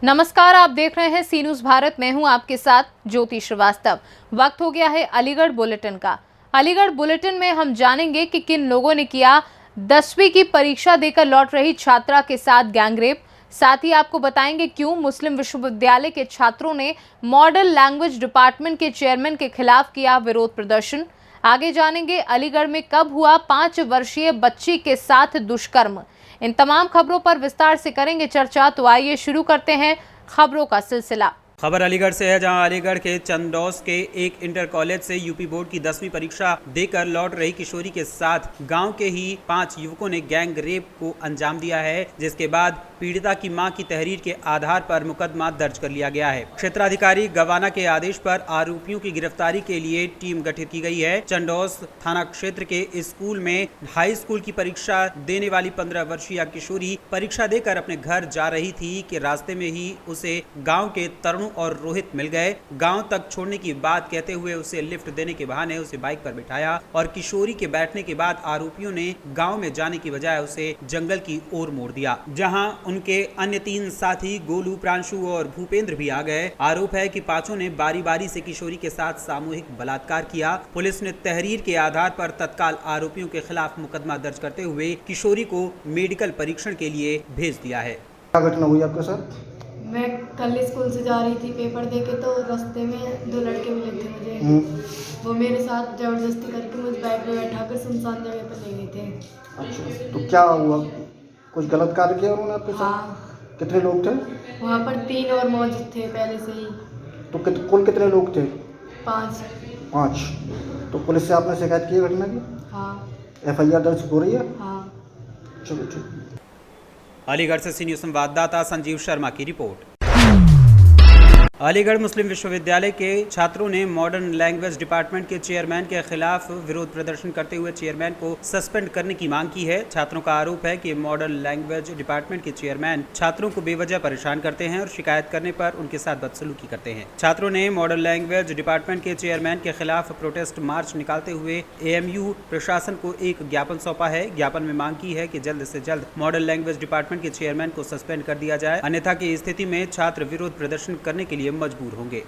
नमस्कार, आप देख रहे हैं सी न्यूज़ भारत। मैं हूं आपके साथ ज्योति श्रीवास्तव। वक्त हो गया है अलीगढ़ बुलेटिन का। अलीगढ़ बुलेटिन में हम जानेंगे कि किन लोगों ने किया 10वीं की परीक्षा देकर लौट रही छात्रा के साथ गैंगरेप। साथ ही आपको बताएंगे क्यों मुस्लिम विश्वविद्यालय के छात्रों ने मॉडर्न लैंग्वेज डिपार्टमेंट के चेयरमैन के खिलाफ किया विरोध प्रदर्शन। आगे जानेंगे अलीगढ़ में कब हुआ 5 वर्षीय बच्ची के साथ दुष्कर्म। इन तमाम खबरों पर विस्तार से करेंगे चर्चा। तो आइए शुरू करते हैं खबरों का सिलसिला। खबर अलीगढ़ से है, जहां अलीगढ़ के चंदौस के एक इंटर कॉलेज से यूपी बोर्ड की 10वीं परीक्षा देकर लौट रही किशोरी के साथ गांव के ही 5 युवकों ने गैंग रेप को अंजाम दिया है, जिसके बाद पीड़िता की मां की तहरीर के आधार पर मुकदमा दर्ज कर लिया गया है। क्षेत्राधिकारी गवाना के आदेश पर आरोपियों की गिरफ्तारी के लिए टीम गठित की गई है। चंदौस थाना क्षेत्र के स्कूल में हाई स्कूल की परीक्षा देने वाली 15 वर्षीय किशोरी परीक्षा देकर अपने घर जा रही थी कि रास्ते में ही उसे गाँव के तरुण और रोहित मिल गए। गांव तक छोड़ने की बात कहते हुए उसे लिफ्ट देने के बहाने उसे बाइक पर बिठाया और किशोरी के बैठने के बाद आरोपियों ने गांव में जाने की बजाय उसे जंगल की ओर मोड़ दिया, जहां उनके अन्य 3 साथी गोलू, प्रांशु और भूपेंद्र भी आ गए। आरोप है कि पांचों ने बारी बारी से किशोरी के साथ सामूहिक बलात्कार किया। पुलिस ने तहरीर के आधार पर तत्काल आरोपियों के खिलाफ मुकदमा दर्ज करते हुए किशोरी को मेडिकल परीक्षण के लिए भेज दिया है। क्या घटना हुई आपके साथ? मैं कल स्कूल से जा रही थी पेपर देके, तो रास्ते में 2 लड़के मिले थे मुझे। वो मेरे साथ जबरदस्ती करके मुझे बाइक पे बैठाकर सुनसान जगह पर ले गए थे। अच्छा, तो क्या हुआ? कुछ गलत कार्य किया उन्होंने आपके साथ? हाँ। कितने लोग थे वहाँ पर 3 और मौजूद थे पहले से ही। तो कुल कितने लोग थे? 5। 5। तो पुलिस से आपने शिकायत की घटना की? हाँ। FIR दर्ज हो रही है? हाँ। चलो ठीक। अलीगढ़ से सी न्यूज़ संवाददाता संजीव शर्मा की रिपोर्ट। अलीगढ़ मुस्लिम विश्वविद्यालय के छात्रों ने मॉडर्न लैंग्वेज डिपार्टमेंट के चेयरमैन के खिलाफ विरोध प्रदर्शन करते हुए चेयरमैन को सस्पेंड करने की मांग की है। छात्रों का आरोप है कि मॉडर्न लैंग्वेज डिपार्टमेंट के चेयरमैन छात्रों को बेवजह परेशान करते हैं और शिकायत करने पर उनके साथ बदसलूकी करते हैं। छात्रों ने मॉडर्न लैंग्वेज डिपार्टमेंट के चेयरमैन के खिलाफ प्रोटेस्ट मार्च निकालते हुए AMU प्रशासन को एक ज्ञापन सौंपा है। ज्ञापन में मांग की है कि जल्द से जल्द मॉडर्न लैंग्वेज डिपार्टमेंट के चेयरमैन को सस्पेंड कर दिया जाए, अन्यथा की स्थिति में छात्र विरोध प्रदर्शन करने के लिए मजबूर होंगे।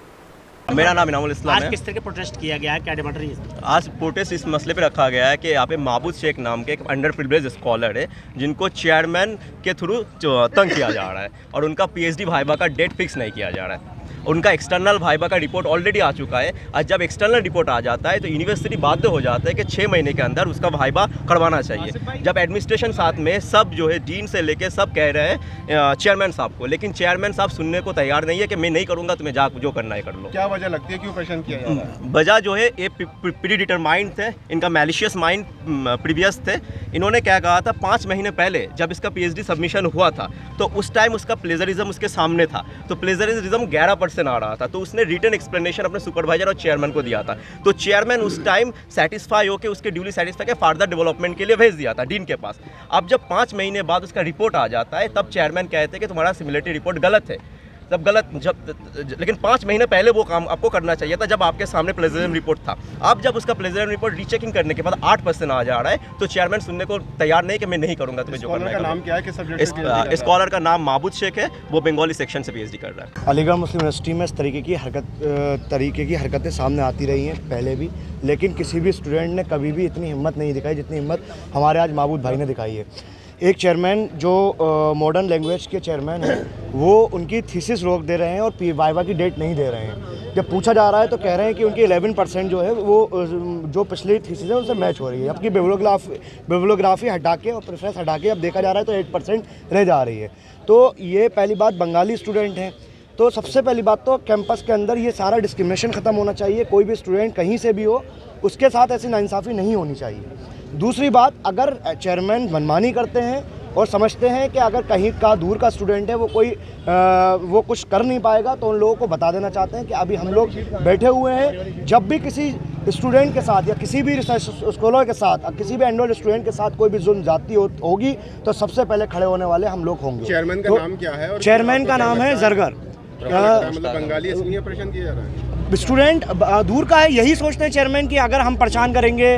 मेरा नाम इनामुल इस्लाम है। आज किस तरह के प्रोटेस्ट किया गया है, क्या डिमांड रही है? आज प्रोटेस्ट इस मसले पे रखा गया है कि यहाँ पे महबूब शेख नाम के एक अंडर प्रिविलेज स्कॉलर है, जिनको चेयरमैन के थ्रू तंग किया जा रहा है और उनका PhD भाइबा का डेट फिक्स नहीं किया जा रहा है। उनका एक्सटर्नल भाइबा का रिपोर्ट ऑलरेडी आ चुका है और जब एक्सटर्नल रिपोर्ट आ जाता है तो यूनिवर्सिटी बाध्य हो जाता है कि 6 महीने के अंदर उसका भाइबा करवाना चाहिए। जब एडमिनिस्ट्रेशन साथ में सब जो है डीन से लेके सब कह रहे हैं चेयरमैन साहब को, लेकिन चेयरमैन साहब सुनने को तैयार नहीं है कि मैं नहीं करूँगा, तुम्हें जा जो करना है कर लो। क्या वजह लगती है, क्यों परेशान किया जा रहा है? वजह जो है ये प्री डिटरमाइंड थे, इनका मैलिशियस माइंड प्रीवियस थे। इन्होंने क्या कहा था, 5 महीने पहले जब इसका PhD सबमिशन हुआ था तो उस टाइम उसका प्लेजरिज्म उसके सामने था, तो प्लेजरिज्म 11% आ रहा था, तो उसने रिटन एक्सप्लेनेशन अपने सुपरवाइजर और चेयरमैन को दिया था। तो चेयरमैन उस टाइम सेटिस्फाई होकर उसके ड्यूली सेटिस्फाई के फार्दर डेवलपमेंट के लिए भेज दिया था डीन के पास। अब जब 5 महीने बाद उसका रिपोर्ट आ जाता है तब चेयरमैन कहते हैं कि तुम्हारा सिमिलरिटी रिपोर्ट गलत है। जब लेकिन 5 महीने पहले वो काम आपको करना चाहिए था जब आपके सामने प्लेजरिज्म रिपोर्ट था। अब जब उसका प्लेजरिज्म रिपोर्ट रीचेकिंग करने के बाद 8% आ जा रहा है तो चेयरमैन सुनने को तैयार नहीं कि मैं नहीं करूंगा, तुम्हें जो करना है। नाम क्या है, किस सब्जेक्ट से PhD कर रहा है? स्कॉलर का नाम महबूब शेख है, वो बंगाली सेक्शन से PhD कर रहा है। अलीगढ़ मुस्लिम यूनिवर्सिटी में इस तरीके की हरकतें सामने आती रही हैं पहले भी, लेकिन किसी भी स्टूडेंट ने कभी भी इतनी हिम्मत नहीं दिखाई जितनी हिम्मत हमारे आज महबूब भाई ने दिखाई है। एक चेयरमैन जो मॉडर्न लैंग्वेज के चेयरमैन हैं, वो उनकी थीसिस रोक दे रहे हैं और वाइवा की डेट नहीं दे रहे हैं। जब पूछा जा रहा है तो कह रहे हैं कि उनकी 11% जो है वो जो पिछली थीसिस है उनसे मैच हो रही है। आपकी बिब्लियोग्राफी हटा के और प्रेफरेंस हटा के अब देखा जा रहा है तो 8% रह जा रही है। तो ये पहली बात, बंगाली स्टूडेंट हैं तो सबसे पहली बात तो कैंपस के अंदर ये सारा डिस्क्रिमिनेशन ख़त्म होना चाहिए। कोई भी स्टूडेंट कहीं से भी हो उसके साथ ऐसी नाइंसाफ़ी नहीं होनी चाहिए। दूसरी बात, अगर चेयरमैन मनमानी करते हैं और समझते हैं कि अगर कहीं का दूर का स्टूडेंट है वो कुछ कर नहीं पाएगा, तो उन लोगों को बता देना चाहते हैं कि अभी हम लोग बैठे हुए हैं। जब भी किसी स्टूडेंट के साथ या किसी भी रिसर्च स्कॉलर के साथ, किसी भी एनरोल्ड स्टूडेंट के साथ कोई भी जुल्म जाती होगी तो सबसे पहले खड़े होने वाले हम लोग होंगे। चेयरमैन का नाम क्या है? चेयरमैन का नाम है जरगर। मतलब बंगाली इसलिए परेशान किया जा रहा है? स्टूडेंट दूर का है, यही सोचते हैं चेयरमैन कि अगर हम परेशान करेंगे,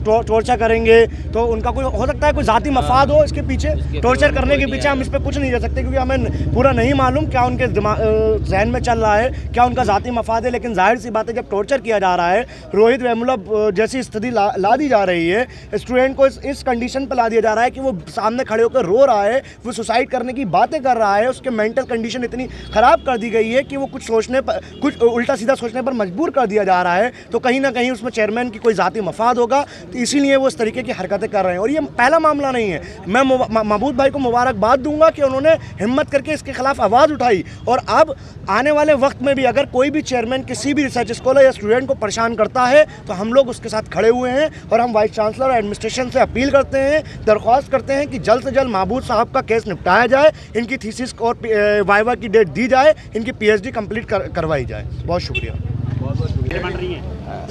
टॉर्चर करेंगे तो उनका कोई हो सकता है कोई ज़ाती मफाद हो इसके पीछे। टॉर्चर करने के पीछे हम इस पर कुछ नहीं कर सकते क्योंकि हमें पूरा नहीं मालूम क्या उनके जहन में चल रहा है, क्या उनका ज़ाती मफाद है। लेकिन जाहिर सी बात है जब टॉर्चर किया जा रहा है, रोहित वेमुला जैसी स्थिति ला दी जा रही है, स्टूडेंट को इस कंडीशन पर ला दिया जा रहा है कि वो सामने खड़े होकर रो रहा है, वो सुसाइड करने की बातें कर रहा है, उसके मेंटल कंडीशन इतनी ख़राब कर दी गई है कि वो कुछ सोचने पर, कुछ उल्टा सीधा सोचने पर मजबूर कर दिया जा रहा है। तो कहीं ना कहीं उसमें चेयरमैन की कोई ज़ाती मफाद होगा, तो इसीलिए वो इस तरीके की हरकतें कर रहे हैं। और ये पहला मामला नहीं है। मैं महबूब भाई को मुबारकबाद दूंगा कि उन्होंने हिम्मत करके इसके खिलाफ आवाज़ उठाई। और अब आने वाले वक्त में भी अगर कोई भी चेयरमैन किसी भी रिसर्च स्कॉलर या स्टूडेंट को परेशान करता है तो हम लोग उसके साथ खड़े हुए हैं। और हम वाइस चांसलर और एडमिनिस्ट्रेशन से अपील करते हैं, दरख्वास्त करते हैं कि जल्द से जल्द महबूब साहब का केस निपटाया जाए, इनकी थीसिस और वाइवा की डेट दी जाए, इनकी PhD कंप्लीट करवाई जाए। बहुत शुक्रिया।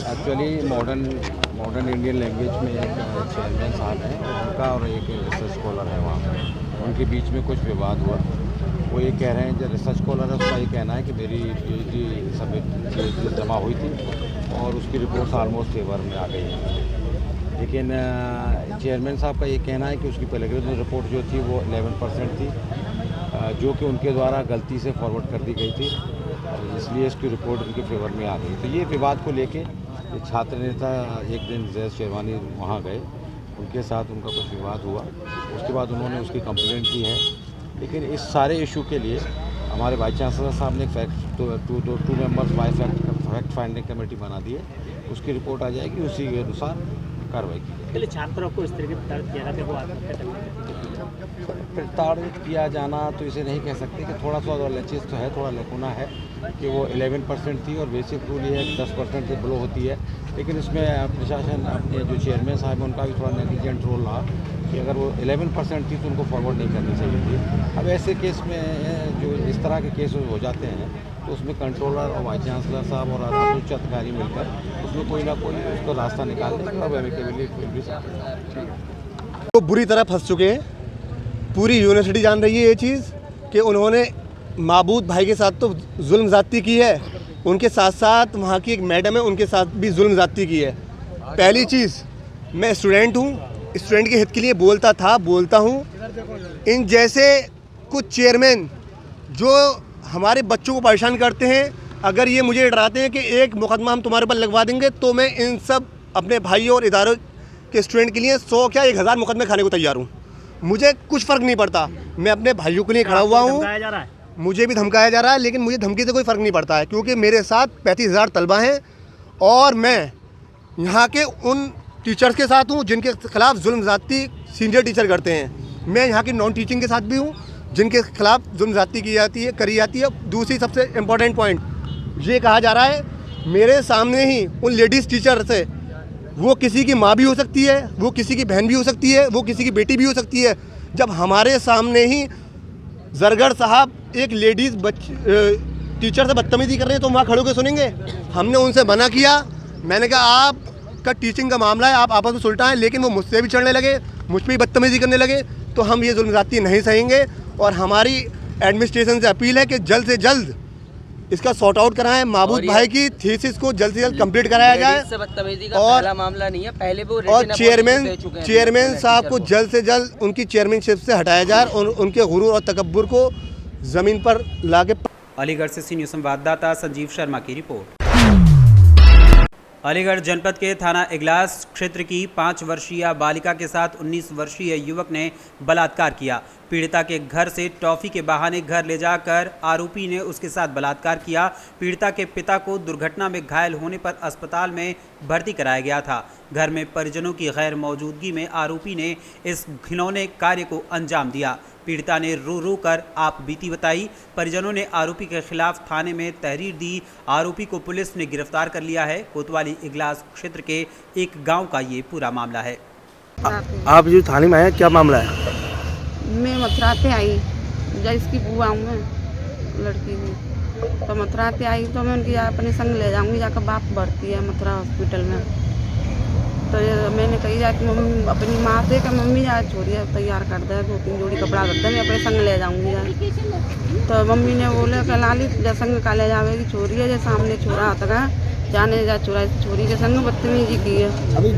एक्चुअली मॉडर्न इंडियन लैंग्वेज में एक चेयरमैन साहब हैं उनका और एक रिसर्च स्कॉलर है, वहाँ पर उनके बीच में कुछ विवाद हुआ। वो ये कह रहे हैं, जो रिसर्च स्कॉलर है उसका ये कहना है कि मेरी PhD जमा हुई थी और उसकी रिपोर्ट्स ऑलमोस्ट फेवर में आ गई हैं। लेकिन चेयरमैन साहब का ये कहना है कि उसकी प्लेगरिज्म रिपोर्ट जो थी वो 11% थी, जो कि उनके द्वारा गलती से फॉरवर्ड कर दी गई थी, इसलिए इसकी रिपोर्ट उनके फेवर में आ गई। तो ये विवाद को लेके छात्र नेता एक दिन जैद शेरवानी वहाँ गए, उनके साथ उनका कुछ विवाद हुआ, उसके बाद उन्होंने उसकी कंप्लेंट की है। लेकिन इस सारे इशू के लिए हमारे वाइस चांसलर साहब ने two members vice fact finding committee बना दी है, उसकी रिपोर्ट आ जाएगी, उसी के अनुसार कार्रवाई की जाएगी। पहले छात्रों को इस तरीके प्रताड़ित किया जाता है, वो आत्महत्या करते हैं। प्रताड़ित किया जाना तो इसे नहीं कह सकते कि थोड़ा सा लचीज तो है, थोड़ा लकुना है कि वो 11% थी और बेसिक रूल ये है कि 10% से बिलो होती है। लेकिन इसमें प्रशासन अपने जो चेयरमैन साहब हैं उनका भी थोड़ा नेग्लिजेंट रोल रहा कि अगर वो 11% थी तो उनको फॉरवर्ड नहीं करनी चाहिए थी। अब ऐसे केस में जो इस तरह के केस हो जाते हैं तो उसमें कंट्रोलर और वाइस चांसलर साहब और उच्च अधिकारी मिलकर उसमें कोई ना कोई उसको रास्ता निकाल देंगे और एमिकेबली भी सकते। तो बुरी तरह फंस चुके हैं। पूरी यूनिवर्सिटी जान रही है ये चीज़ कि उन्होंने महबूब भाई के साथ तो जुल्म ज़्यादती की है, उनके साथ साथ वहाँ की एक मैडम है उनके साथ भी जुल्म ज़्यादती की है। पहली चीज़, मैं स्टूडेंट हूँ, स्टूडेंट के हित के लिए बोलता हूँ। इन जैसे कुछ चेयरमैन जो हमारे बच्चों को परेशान करते हैं, अगर ये मुझे डराते हैं कि एक मुकदमा हम तुम्हारे पर लगवा देंगे, तो मैं इन सब अपने भाइयों और इदारों के स्टूडेंट के लिए 100 क्या 1000 मुकदमे खाने को तैयार हूँ। मुझे कुछ फ़र्क नहीं पड़ता, मैं अपने भाइयों के लिए खड़ा हुआ हूँ। मुझे भी धमकाया जा रहा है, लेकिन मुझे धमकी से कोई फ़र्क नहीं पड़ता है क्योंकि मेरे साथ 35,000 तलबा हैं और मैं यहाँ के उन टीचर्स के साथ हूँ जिनके खिलाफ जुल्म ज़्यादती सीनियर टीचर करते हैं। मैं यहाँ की नॉन टीचिंग के साथ भी हूँ जिनके खिलाफ जुल्म ज़्यादती करी जाती है। दूसरी सबसे इम्पोर्टेंट पॉइंट ये कहा जा रहा है, मेरे सामने ही उन लेडीज़ टीचर से, वो किसी की माँ भी हो सकती है, वो किसी की बहन भी हो सकती है, वो किसी की बेटी भी हो सकती है। जब हमारे सामने ही जरगर साहब एक लेडीज़ टीचर से बदतमीज़ी कर रहे हैं तो वहाँ खड़े होकर सुनेंगे? हमने उनसे मना किया, मैंने कहा आपका टीचिंग का मामला है, आप आपस में सुलटाएं, लेकिन वो मुझसे भी चढ़ने लगे, मुझ पर भी बदतमीज़ी करने लगे। तो हम ये जुल्म ज़्यादती नहीं सहेंगे और हमारी एडमिनिस्ट्रेशन से अपील है कि जल्द से जल्द इसका सॉर्ट आउट कराएं, महबूब भाई की थीसिस को जल्द से जल्द कंप्लीट कराया जाए। और मामला नहीं है, पहले वो चेयरमैन साहब को जल्द से जल्द उनकी चेयरमैनशिप से हटाया जाए और उनके गुरूर और तकब्बुर को ज़मीन पर लाके। अलीगढ़ से सी न्यूज़ संवाददाता संजीव शर्मा की रिपोर्ट। अलीगढ़ जनपद के थाना इगलास क्षेत्र की 5 वर्षीय बालिका के साथ 19 वर्षीय युवक ने बलात्कार किया। पीड़िता के घर से टॉफी के बहाने घर ले जाकर आरोपी ने उसके साथ बलात्कार किया। पीड़िता के पिता को दुर्घटना में घायल होने पर अस्पताल में भर्ती कराया गया था। घर में परिजनों की गैर मौजूदगी में आरोपी ने इस घिनौने कार्य को अंजाम दिया। पीड़िता ने रो रो कर आप बीती बताई। परिजनों ने आरोपी के खिलाफ थाने में तहरीर दी। आरोपी को पुलिस ने गिरफ्तार कर लिया है। कोतवाली इगलास क्षेत्र के एक गांव का ये पूरा मामला है। आप जो थाने में आए, क्या मामला है? मैं मथुरा से आई, जब इसकी बुआ हूँ मैं लड़की की, तो मथुरा से आई तो मैं उनकी अपने संग ले जाऊंगी, जाकर बाप भर्ती है मथुरा हॉस्पिटल में। तो मैंने कही जा कि मम्मी अपनी माँ से कि मम्मी जा छोरी तैयार कर दे, 2-3 जोड़ी कपड़ा कर दे, मैं अपने संग ले जाऊँगी जा। तो मम्मी ने बोले कि लाली जा संग का ले जावेगी छोरी है, जो सामने छोरा आता का जाने जा छोरी के संग बदतमीजी की है। अभी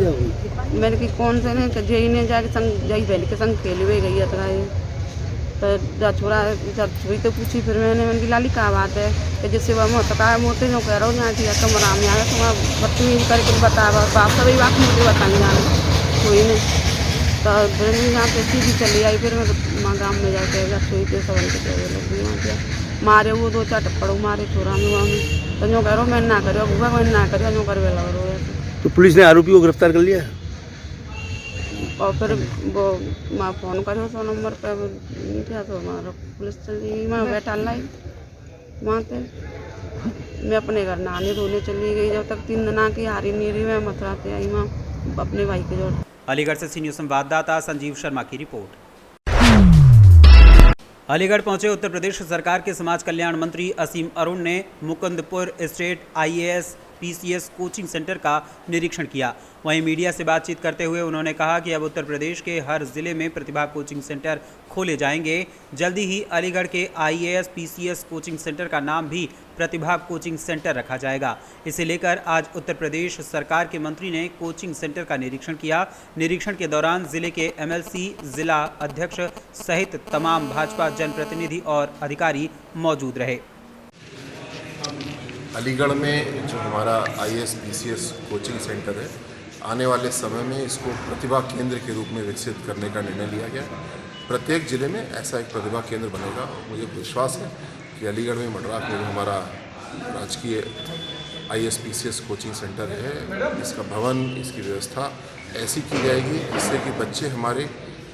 मैंने कि कौन से ने जई ने जाके संग जई बहन के संग खेलवे गई है तो तो जा छोरा जब छुई तो पूछी, फिर मैंने की लाली क्या बात है कि जैसे वह मोत का मोते जो कह रहा हूँ यहाँ की कमरा में आया तो वहाँ बदतमीजी करके बता बाप सभी बात मुझे बताने जाने छुई ने। तो फिर यहाँ पे सीधी चली आई, फिर मैं माँ गाँव में जाके छुई के सवाल के चले लगी वहाँ पे मारे वो 2-4 टप्पड़ों मारे छोरा में वहाँ में। तो जो कह रहा हूँ मैं ना करो भूखा मैं ना करो जो करवे लग रहा है। तो पुलिस ने आरोपी को गिरफ्तार कर लिया? और फिर वो माँ फ़ोन करो 100 नंबर पे क्या तो हमारा पुलिस चली गई, मैं बैठा लाई वहाँ पे। मैं अपने घर नहाने धोने चली गई, जब तक 3 दिन की हारी नहीं रही मैं मथुरा से आई वहाँ अपने भाई के जोड़। अलीगढ़ से सीनियर संवाददाता संजीव शर्मा की रिपोर्ट। अलीगढ़ पहुंचे उत्तर प्रदेश सरकार के समाज कल्याण मंत्री असीम अरुण ने Mukundpur state IAS PCS coaching centre का निरीक्षण किया। वहीं मीडिया से बातचीत करते हुए उन्होंने कहा कि अब उत्तर प्रदेश के हर जिले में प्रतिभा कोचिंग सेंटर खोले जाएंगे। जल्दी ही अलीगढ़ के IAS PCS कोचिंग सेंटर का नाम भी प्रतिभा कोचिंग सेंटर रखा जाएगा। इसे लेकर आज उत्तर प्रदेश सरकार के मंत्री ने कोचिंग सेंटर का निरीक्षण किया। निरीक्षण के दौरान जिले के MLC, जिला अध्यक्ष सहित तमाम भाजपा जनप्रतिनिधि और अधिकारी मौजूद रहे। अलीगढ़ में जो हमारा IAS PCS कोचिंग सेंटर है, आने वाले समय में इसको प्रतिभा केंद्र के रूप में विकसित करने का निर्णय लिया गया। प्रत्येक जिले में ऐसा एक प्रतिभा केंद्र बनेगा। मुझे विश्वास है कि अलीगढ़ में मडराक में जो हमारा राजकीय IAS PCS कोचिंग सेंटर है, इसका भवन, इसकी व्यवस्था ऐसी की जाएगी जिससे कि बच्चे हमारे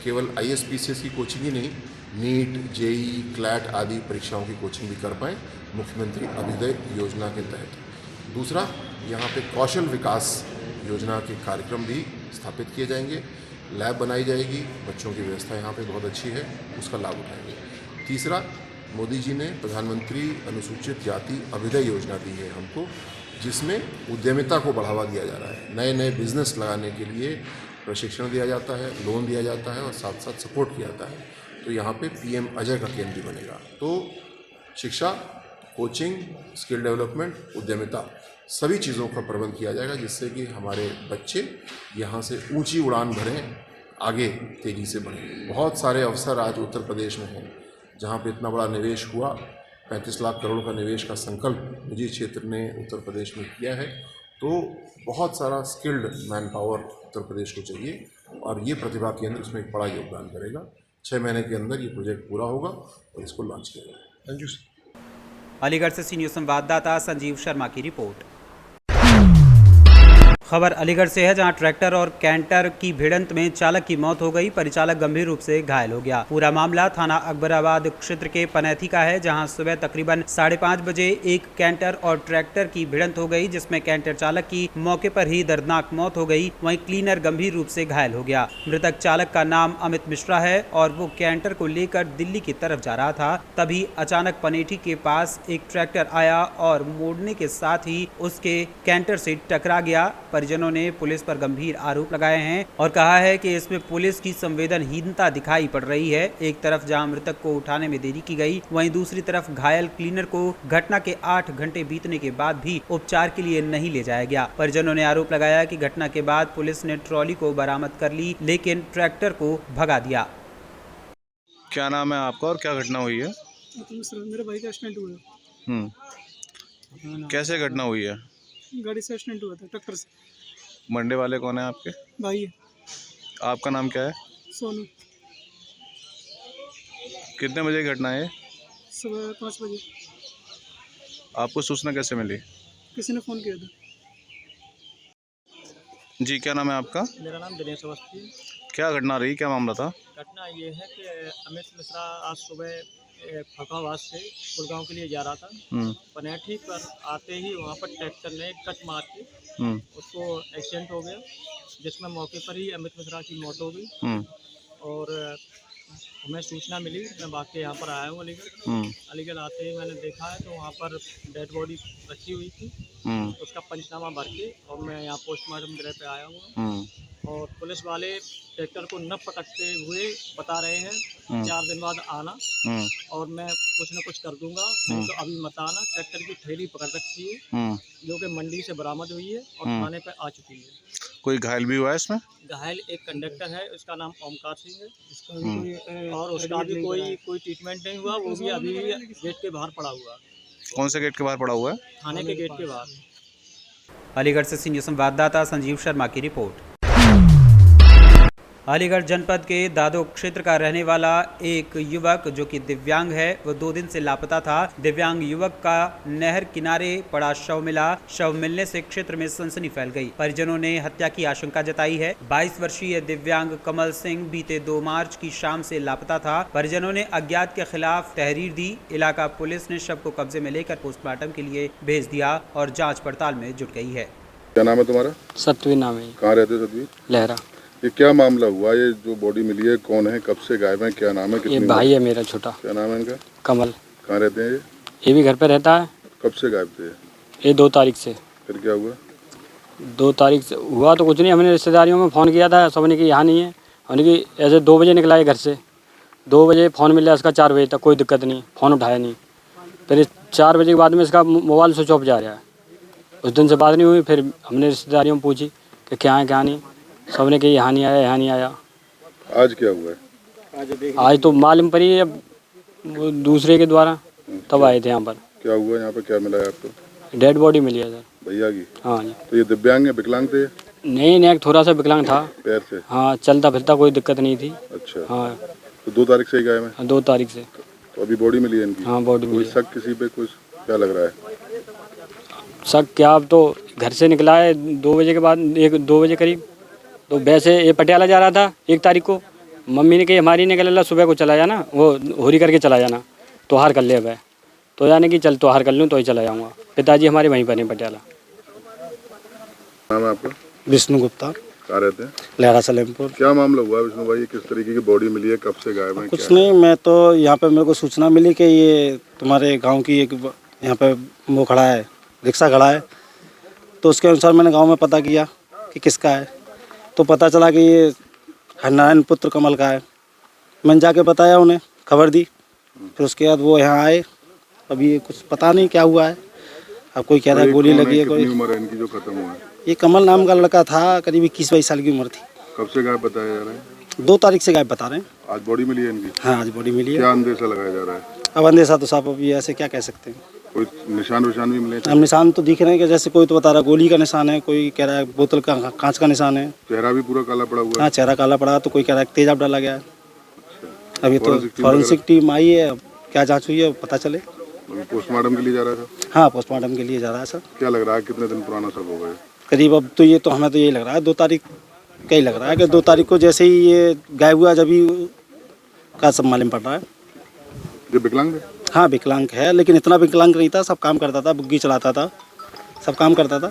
केवल IAS PCS की कोचिंग ही नहीं, नीट, JEE, CLAT आदि परीक्षाओं की कोचिंग भी कर पाएँ मुख्यमंत्री अभ्युदय योजना के तहत। दूसरा, यहाँ पे कौशल विकास योजना के कार्यक्रम भी स्थापित किए जाएंगे, लैब बनाई जाएगी, बच्चों की व्यवस्था यहाँ पे बहुत अच्छी है, उसका लाभ उठाएंगे। तीसरा, मोदी जी ने प्रधानमंत्री अनुसूचित जाति अभ्युदय योजना दी है हमको, जिसमें उद्यमिता को बढ़ावा दिया जा रहा है। नए नए बिजनेस लगाने के लिए प्रशिक्षण दिया जाता है, लोन दिया जाता है और साथ साथ सपोर्ट किया जाता है। तो यहाँ पे PM अजय का केंद्र भी बनेगा। तो शिक्षा, कोचिंग, स्किल डेवलपमेंट, उद्यमिता, सभी चीज़ों का प्रबंध किया जाएगा जिससे कि हमारे बच्चे यहाँ से ऊंची उड़ान भरें, आगे तेज़ी से बढ़ें। बहुत सारे अवसर आज उत्तर प्रदेश में हैं जहाँ पे इतना बड़ा निवेश हुआ। 35 लाख करोड़ का निवेश का संकल्प निजी क्षेत्र ने उत्तर प्रदेश में किया है। तो बहुत सारा skilled man power Uttar Pradesh को चाहिए और ये प्रतिभा केंद्र इसमें एक बड़ा योगदान करेगा। 6 महीने के अंदर ये प्रोजेक्ट पूरा होगा और इसको लॉन्च किया जाएगा। Thank you. अलीगढ़ से सीनियर संवाददाता संजीव शर्मा की रिपोर्ट। खबर अलीगढ़ से है, जहां ट्रैक्टर और कैंटर की भिड़ंत में चालक की मौत हो गई, परिचालक गंभीर रूप से घायल हो गया। पूरा मामला थाना अकबराबाद क्षेत्र के पनैथी का है, जहां सुबह तकरीबन 5:30 बजे एक कैंटर और ट्रैक्टर की भिड़ंत हो गई, जिसमें कैंटर चालक की मौके पर ही दर्दनाक मौत हो गई। वहीं क्लीनर गंभीर रूप से घायल हो गया। मृतक चालक का नाम अमित मिश्रा है और वो कैंटर को लेकर दिल्ली की तरफ जा रहा था। तभी अचानक पनेठी के पास एक ट्रैक्टर आया और मोड़ने के साथ ही उसके कैंटर से टकरा गया। परिजनों ने पुलिस पर गंभीर आरोप लगाए हैं और कहा है कि इसमें पुलिस की संवेदनहीनता दिखाई पड़ रही है। एक तरफ जहां मृतक को उठाने में देरी की गई, वहीं दूसरी तरफ घायल क्लीनर को घटना के 8 घंटे बीतने के बाद भी उपचार के लिए नहीं ले जाया गया। परिजनों ने आरोप लगाया कि घटना के बाद पुलिस ने ट्रॉली को बरामद कर ली, लेकिन ट्रैक्टर को भगा दिया। क्या नाम है आपका और क्या घटना हुई है? मेरे भाई का एक्सीडेंट हुआ। कैसे घटना हुई है? गाड़ी से एक्सीडेंट हुआ था, ट्रैक्टर से। मरने वाले कौन है आपके? भाई है। आपका नाम क्या है? सोनू। कितने बजे घटना है? सुबह 5 बजे। आपको सूचना कैसे मिली? किसी ने फ़ोन किया था। जी, क्या नाम है आपका? मेरा नाम दिनेश अवस्थी है। क्या घटना रही, क्या मामला था? घटना ये है कि अमित मिश्रा आज सुबह फकावास से गुड़गांव के लिए जा रहा था। पनेठी पर आते ही वहाँ पर ट्रैक्टर ने कट मार के उसको एक्सीडेंट हो गया, जिसमें मौके पर ही अमित मिश्रा की मौत हो गई। और हमें सूचना मिली, मैं वाकई यहाँ पर आया हूँ अलीगढ़। अलीगढ़ आते ही मैंने देखा है तो वहाँ पर डेड बॉडी रखी हुई थी, उसका पंचनामा भर के और मैं यहाँ पोस्टमार्टम गृह पे आया हूँ। और पुलिस वाले ट्रैक्टर को न पकड़ते हुए बता रहे हैं 4 दिन बाद आना, और मैं कुछ न कुछ कर दूंगा, नहीं तो अभी मत आना। ट्रैक्टर की थैली पकड़ रखी है जो कि मंडी से बरामद हुई है और थाने पे आ चुकी है। कोई घायल भी हुआ है इसमें? घायल एक कंडक्टर है, उसका नाम ओमकार सिंह है, और उसका भी कोई ट्रीटमेंट नहीं हुआ, वो भी अभी गेट के बाहर पड़ा हुआ है। कौन से गेट के बाहर पड़ा हुआ है? थाने के गेट के बाहर। अलीगढ़ से सीनियर संवाददाता संजीव शर्मा की रिपोर्ट। अलीगढ़ जनपद के दादो क्षेत्र का रहने वाला एक युवक जो कि दिव्यांग है, वो 2 दिन से लापता था। दिव्यांग युवक का नहर किनारे पड़ा शव मिला। शव मिलने से क्षेत्र में सनसनी फैल गई। परिजनों ने हत्या की आशंका जताई है। 22 वर्षीय दिव्यांग कमल सिंह बीते 2 मार्च की शाम से लापता था। परिजनों ने अज्ञात के खिलाफ तहरीर दी। इलाका पुलिस ने शव को कब्जे में लेकर पोस्टमार्टम के लिए भेज दिया और जाँच पड़ताल में जुट गई है। क्या नाम है तुम्हारा? सतवीर नाम है। कहाँ रहते हो सतवीर? लहरा। ये क्या मामला हुआ? ये जो बॉडी मिली है कौन है, कब से गायब है, क्या नाम है? ये भाई है मेरा छोटा। क्या नाम है इनका? कमल। कहाँ रहते हैं ये भी घर पे रहता है। कब से गायब थे ये? 2 तारीख से। फिर क्या हुआ? 2 तारीख से हुआ तो कुछ नहीं, हमने रिश्तेदारियों में फ़ोन किया था, सबने कि यहाँ नहीं है। हमने कि ऐसे 2 बजे निकला है घर से, 2 बजे फ़ोन मिला इसका, 4 बजे तक कोई दिक्कत नहीं, फ़ोन उठाया नहीं। फिर 4 बजे के बाद में इसका मोबाइल स्विच ऑफ जा रहा है। उस दिन से बात नहीं हुई। फिर हमने रिश्तेदारियों में पूछी कि क्या है क्या नहीं, सबने कि यहाँ नहीं आया, यहाँ नहीं आया। आज क्या हुआ है? आज तो मालूम पड़ी है वो दूसरे के द्वारा, तब आए थे यहाँ पर। क्या हुआ यहाँ पे, क्या मिला है आपको? डेड बॉडी मिली है सर। भैया की? हाँ जी। तो ये दिव्यांग है, विकलांग थे? नहीं, थोड़ा सा विकलांग था पैर से। हाँ, चलता फिरता कोई दिक्कत नहीं थी। अच्छा। हाँ। तो 2 तारीख से ही गायब है? 2 तारीख से। तो अभी बॉडी मिली है इनकी? हाँ, बॉडी मिली है। कोई शक किसी पे, कुछ क्या लग रहा है? शक क्या, अब तो घर से निकला है 2 बजे के बाद, 1-2 बजे करीब। तो वैसे ये पटियाला जा रहा था 1 तारीख को। मम्मी ने कही हमारी ने कहा सुबह को चला जाना, वो होरी करके चला जाना, त्योहार कर ले अब है। तो यानी कि चल त्योहार कर लूँ तो ही चला जाऊँगा। पिताजी हमारे वहीं पर हैं पटियाला। नाम है आपका? विष्णु गुप्ता। कहाँ रहते हैं? लहरा सलेमपुर। क्या मामला हुआ विष्णु भाई, किस तरीके की बॉडी मिली है, कब से गायब है? कुछ नहीं, मैं तो यहाँ पे मेरे को सूचना मिली कि ये तुम्हारे गांव की एक यहाँ पे वो खड़ा है, रिक्शा खड़ा है। तो उसके अनुसार मैंने गांव में पता किया कि किसका है, तो पता चला कि ये हरनारायण पुत्र कमल का है। मैंने जाके बताया, उन्हें खबर दी। फिर उसके बाद वो यहाँ आए। अभी ये कुछ पता नहीं क्या हुआ है। अब कोई कह रहा है गोली लगी है। कोई उम्र है इनकी जो खत्म हुआ है? ये कमल नाम का लड़का था, करीब 21-22 साल की उम्र थी। कब से गायब बताया जा रहा है? 2 तारीख से गायब बता रहे हैं। आज बॉडी मिली है इनकी? हाँ, आज बॉडी मिली है। क्या अंदेशा लगाया जा रहा है? अब अंदेशा तो साहब अभी ऐसे क्या कह सकते हैं। कोई निशान भी मिले? अब निशान तो दिख रहे हैं कि जैसे कोई तो बता रहा है गोली का निशान है, कोई कह रहा है बोतल का कांच का निशान है। चेहरा भी पूरा काला पड़ा हुआ है? हाँ, चेहरा काला पड़ा, तो कोई कह रहा है तेजाब डाला गया है। अभी तो फॉरेंसिक टीम आई है, अब क्या जांच हुई है पता चले। पोस्टमार्टम के लिए जा रहा था? हाँ, पोस्टमार्टम के लिए जा रहा है सर। क्या लग रहा है, कितने दिन पुराना सब हो गया करीब? अब तो ये तो हमें तो यही लग रहा है 2 तारीख का ही लग रहा है कि 2 तारीख को जैसे ही ये गायब हुआ, जब ही का सब मालूम पड़ रहा है। ये विकलांग है? हाँ, विकलांग है, लेकिन इतना विकलांग नहीं था। सब काम करता था, बुग्गी चलाता था, सब काम करता था।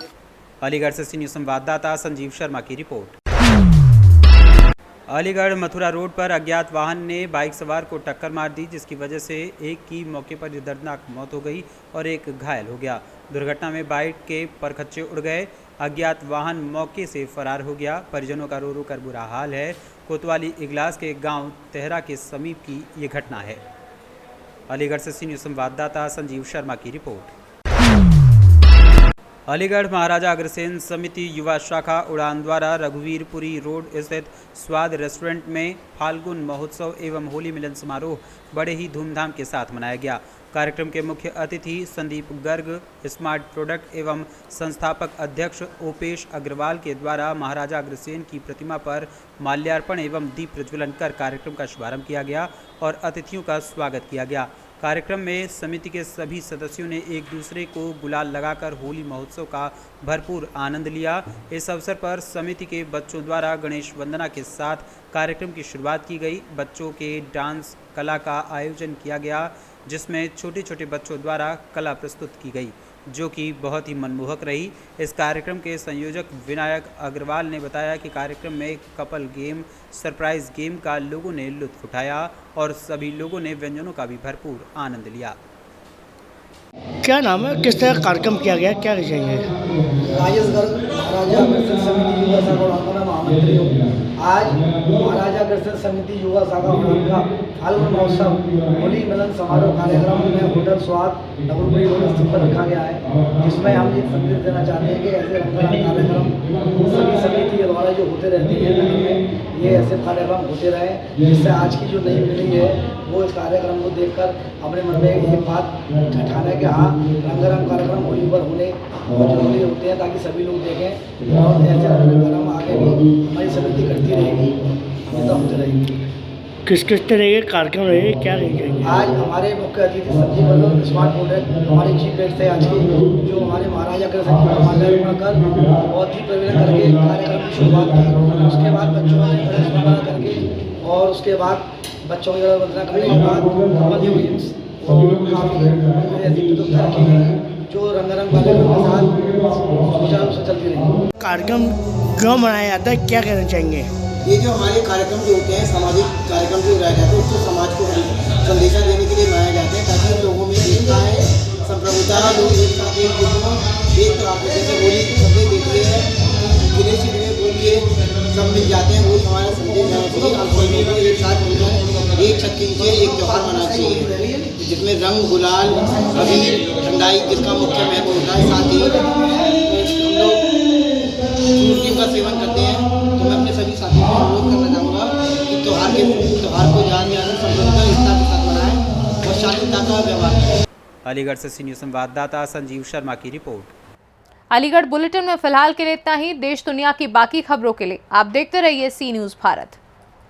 अलीगढ़ से सीनियर संवाददाता संजीव शर्मा की रिपोर्ट। अलीगढ़ मथुरा रोड पर अज्ञात वाहन ने बाइक सवार को टक्कर मार दी, जिसकी वजह से एक की मौके पर दर्दनाक मौत हो गई और एक घायल हो गया। दुर्घटना में बाइक के परखच्चे उड़ गए। अज्ञात वाहन मौके से फरार हो गया। परिजनों का रो रो कर बुरा हाल है। कोतवाली इगलास के गांव तेहरा के समीप की ये घटना है। अलीगढ़ से सीनियर संवाददाता संजीव शर्मा की रिपोर्ट। अलीगढ़ महाराजा अग्रसेन समिति युवा शाखा उड़ान द्वारा रघुवीरपुरी रोड स्थित स्वाद रेस्टोरेंट में फाल्गुन महोत्सव एवं होली मिलन समारोह बड़े ही धूमधाम के साथ मनाया गया। कार्यक्रम के मुख्य अतिथि संदीप गर्ग, स्मार्ट प्रोडक्ट एवं संस्थापक अध्यक्ष ओपेश अग्रवाल के द्वारा महाराजा अग्रसेन की प्रतिमा पर माल्यार्पण एवं दीप प्रज्वलन कर कार्यक्रम का शुभारंभ किया गया और अतिथियों का स्वागत किया गया। कार्यक्रम में समिति के सभी सदस्यों ने एक दूसरे को गुलाल लगाकर होली महोत्सव का भरपूर आनंद लिया। इस अवसर पर समिति के बच्चों द्वारा गणेश वंदना के साथ कार्यक्रम की शुरुआत की गई। बच्चों के डांस कला का आयोजन किया गया, जिसमें छोटे छोटे बच्चों द्वारा कला प्रस्तुत की गई। जो कि बहुत ही मनमोहक रही। इस कार्यक्रम के संयोजक विनायक अग्रवाल ने बताया कि कार्यक्रम में कपल गेम, सरप्राइज गेम का लोगों ने लुत्फ उठाया और सभी लोगों ने व्यंजनों का भी भरपूर आनंद लिया। क्या नाम है, किस तरह कार्यक्रम किया गया, क्या कहेंगे? राजेश गर्ग महाराजा अग्रसेन समिति युवा शाखा उड़ान का महामंत्री हूँ। आज महाराजा अग्रसेन समिति युवा शाखा उड़ान का फाल्गुन महोत्सव होली मिलन समारोह कार्यक्रम में होटल स्वाद नगरपुरी रोड स्थित पर रखा गया है, जिसमें हम ये संदेश देना चाहते हैं कि ऐसे रंगारंग कार्यक्रम सभी समिति के द्वारा जो होते रहते हैं नगर में, ये ऐसे कार्यक्रम होते रहे, जिससे आज की जो नई पीढ़ी है वो इस कार्यक्रम को देखकर अपने मन में एक बात ठाने कि हाँ, रंगारंग कार्यक्रम होली पर होने बहुत जरूरी होते हैं, ताकि सभी लोग देखें और ऐसे कार्यक्रम आगे भी हमारी समिति करती रहेगी, हमेशा होती रहेगी। किस किस तरह के कार्यक्रम रहे, क्या कहेंगे? आज हमारे मुख्य अतिथि संजीव बल्लभ स्मार्ट प्रोडक्ट हमारे चीफ गेस्ट थे आज की, जो हमारे महाराजा अग्रसेन जी का माल्यार्पण कर बहुत ही प्रवीण करके कार्यक्रम की शुरुआत की। उसके बाद बच्चों ने गणेश वंदना करके और उसके बाद बच्चों की वंदना करने के बाद कपल गेम्स काफ़ी ऐसी प्रतियोगिता रखी गई जो रंगारंग कार्यक्रम के साथ सुचारू रूप से चलती रही। कार्यक्रम क्यों मनाया जाता है, क्या कहना चाहेंगे? ये जो हमारे कार्यक्रम जो होते हैं, सामाजिक कार्यक्रम जो रह जाते हैं, उसको समाज को संदेशा देने के लिए बनाए जाते हैं, ताकि लोगों में एकता है, संप्रभुता है, लोग एक साथ एक जुटना, एक तरह के जैसे होली सबने देखते हैं, गिले चिड़वे बोलिए सब मिल जाते हैं, वो हमारा संदेश है कि हम सभी को एक साथ मिलकर एक छत के नीचे एक त्यौहार मनाना चाहिए, जिसमें रंग गुलाल अबीर ठंडाई जिसका मुख्य महत्व होता है। साथ ही हम लोग फ्रूट का सेवन करते हैं, तो मैं अपने सभी साथियों को अनुरोध करना चाहूँगा कि त्यौहार को ध्यान में आकर संप्रभुता एकता के साथ मनाएं और शांतिता का व्यवहार करें। अलीगढ़ से सी न्यूज़ संवाददाता संजीव शर्मा की रिपोर्ट। अलीगढ़ बुलेटिन में फिलहाल के लिए इतना ही। देश दुनिया की बाकी खबरों के लिए आप देखते रहिए सी न्यूज़ भारत।